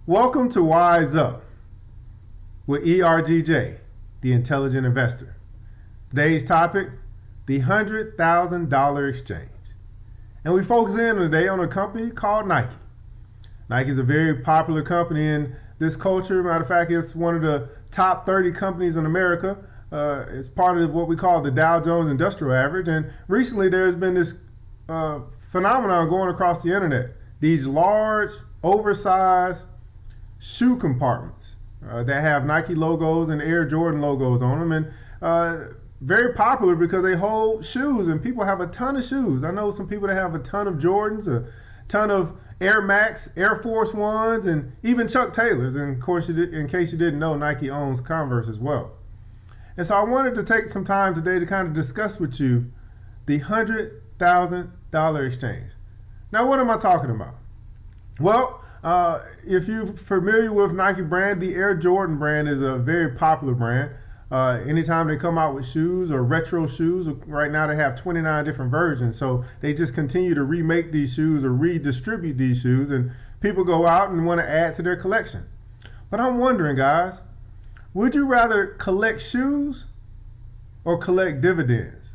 Welcome to Wise Up with ERGJ, the Intelligent Investor. Today's topic, the $100,000 exchange. And we focus in today on a company called Nike. Nike is a very popular company in this culture. Matter of fact, it's one of the top 30 companies in America. It's part of what we call the Dow Jones Industrial Average. And recently there's been this phenomenon going across the internet. These large, oversized shoe compartments that have Nike logos and Air Jordan logos on them, and very popular because they hold shoes, and people have a ton of shoes. I know some people that have a ton of Jordans, a ton of Air Max, Air Force Ones, and even Chuck Taylors. And of course, in case you didn't know, Nike owns Converse as well. And so I wanted to take some time today to kind of discuss with you the $100,000 exchange. Now, what am I talking about? Well, if you're familiar with Nike brand, the Air Jordan brand is a very popular brand. Anytime they come out with shoes or retro shoes, right now they have 29 different versions. So they just continue to remake these shoes or redistribute these shoes, and people go out and want to add to their collection. But I'm wondering, guys, would you rather collect shoes or collect dividends?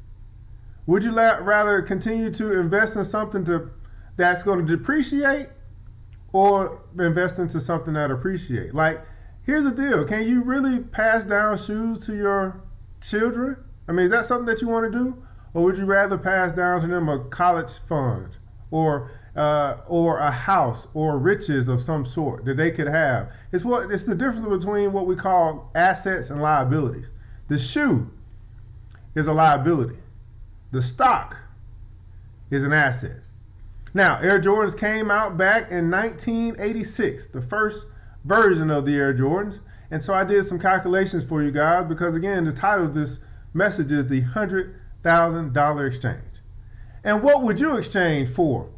Would you rather continue to invest in something that's going to depreciate, or invest into something that appreciates? Like, here's the deal. Can you really pass down shoes to your children? I mean, is that something that you want to do? Or would you rather pass down to them a college fund or a house or riches of some sort that they could have? It's the difference between what we call assets and liabilities. The shoe is a liability. The stock is an asset. Now, Air Jordans came out back in 1986, the first version of the Air Jordans. And so I did some calculations for you guys because, again, the title of this message is the $100,000 exchange. And what would you exchange for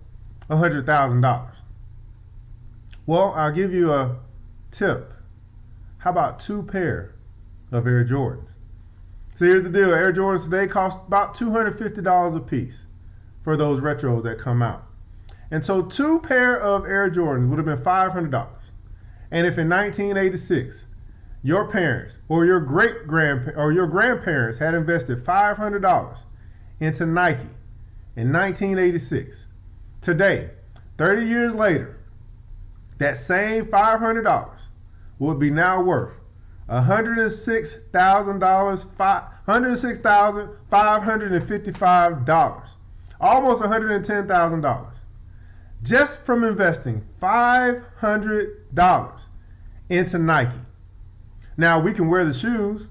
$100,000? Well, I'll give you a tip. How about 2 pair of Air Jordans? So here's the deal. Air Jordans today cost about $250 a piece for those retros that come out. And so 2 pair of Air Jordans would have been $500. And if in 1986 your parents or your great-grandparents or your grandparents had invested $500 into Nike in 1986, today, 30 years later, that same $500 would be now worth $106,555, almost $110,000. Just from investing $500 into Nike. Now, we can wear the shoes,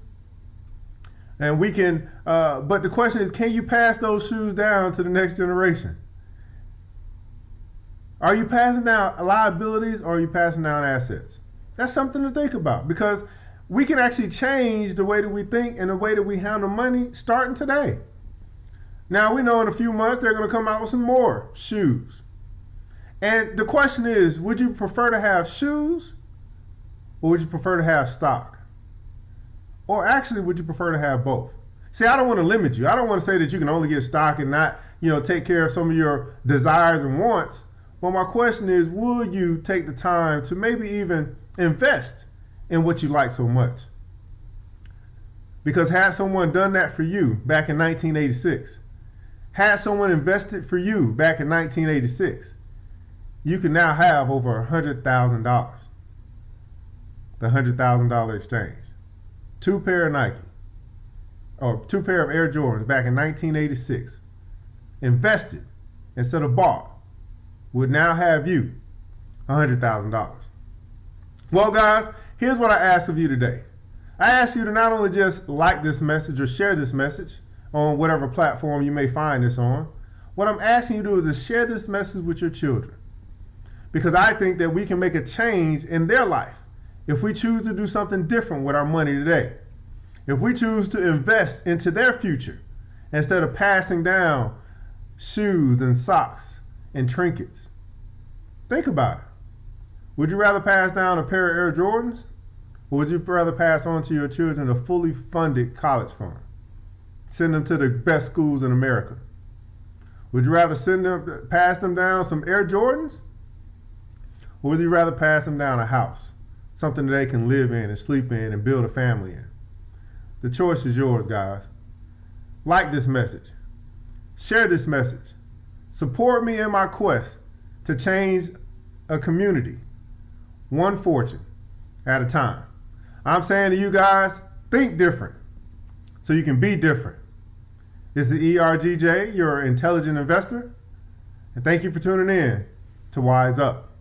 and we can, but the question is, can you pass those shoes down to the next generation? Are you passing down liabilities, or are you passing down assets? That's something to think about, because we can actually change the way that we think and the way that we handle money starting today. Now, we know in a few months they're going to come out with some more shoes. And the question is, would you prefer to have shoes, or would you prefer to have stock? Or actually, would you prefer to have both? See, I don't want to limit you. I don't want to say that you can only get stock and not, take care of some of your desires and wants. But my question is, will you take the time to maybe even invest in what you like so much? Because had someone done that for you back in 1986, had someone invested for you back in 1986, you can now have over $100,000. The $100,000 exchange. 2 pair of Nike, or 2 pair of Air Jordans back in 1986, invested instead of bought, would now have you $100,000. Well, guys, here's what I ask of you today. I ask you to not only just like this message or share this message on whatever platform you may find this on. What I'm asking you to do is to share this message with your children. Because I think that we can make a change in their life if we choose to do something different with our money today. If we choose to invest into their future instead of passing down shoes and socks and trinkets. Think about it. Would you rather pass down a pair of Air Jordans, or would you rather pass on to your children a fully funded college fund? Send them to the best schools in America. Would you rather pass them down some Air Jordans, Or would you rather pass them down a house, something that they can live in and sleep in and build a family in? The choice is yours, guys. Like this message. Share this message. Support me in my quest to change a community, one fortune at a time. I'm saying to you guys, think different so you can be different. This is ERGJ, your intelligent investor, and thank you for tuning in to Wise Up.